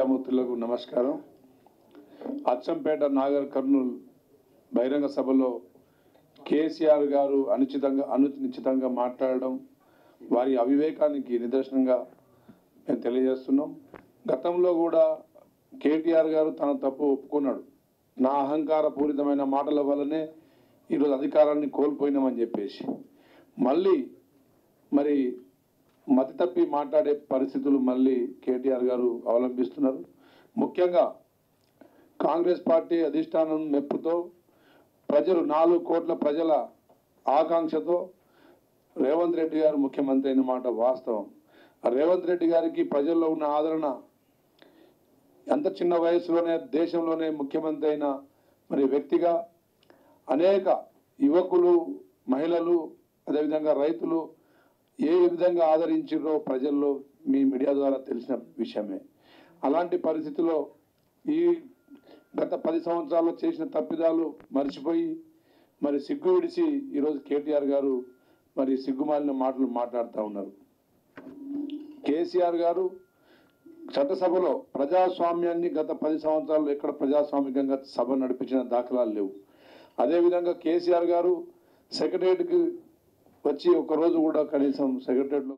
విద్యామూర్తులకు నమస్కారం. అచ్చంపేట నాగర్ కర్నూల్ బహిరంగ సభలో కేసీఆర్ గారు అనుచితంగా మాట్లాడడం వారి అవివేకానికి నిదర్శనంగా మేము తెలియజేస్తున్నాం. గతంలో కూడా కేటీఆర్ గారు తన తప్పు ఒప్పుకున్నాడు. నా అహంకార పూరితమైన మాటల వల్లనే ఈరోజు అధికారాన్ని కోల్పోయినామని చెప్పేసి మళ్ళీ మరి మతి తప్పి మాట్లాడే పరిస్థితులు మళ్ళీ కేటీఆర్ గారు అవలంబిస్తున్నారు. ముఖ్యంగా కాంగ్రెస్ పార్టీ అధిష్టానం మెప్పుతో ప్రజలు 4 కోట్ల ప్రజల ఆకాంక్షతో రేవంత్ రెడ్డి గారు ముఖ్యమంత్రి అయిన మాట వాస్తవం. రేవంత్ రెడ్డి గారికి ప్రజల్లో ఉన్న ఆదరణ ఎంత చిన్న వయసులోనే దేశంలోనే ముఖ్యమంత్రి అయిన మరి వ్యక్తిగా అనేక యువకులు, మహిళలు, అదేవిధంగా రైతులు ఏ విధంగా ఆదరించారో ప్రజల్లో మీ మీడియా ద్వారా తెలిసిన విషయమే. అలాంటి పరిస్థితుల్లో ఈ గత 10 సంవత్సరాల్లో చేసిన తప్పిదాలు మర్చిపోయి మరి సిగ్గు విడిచి ఈరోజు కేటీఆర్ గారు మరి సిగ్గుమాలిన మాటలు మాట్లాడుతూ ఉన్నారు. కేసీఆర్ గారు చట్టసభలో ప్రజాస్వామ్యాన్ని గత 10 సంవత్సరాలు ఎక్కడ ప్రజాస్వామికంగా సభ నడిపించిన దాఖలాలు లేవు. అదేవిధంగా కేసీఆర్ గారు సెక్రటరియట్కి వచ్చి ఒక రోజు కూడా కనీసం సెక్రటరియట్లో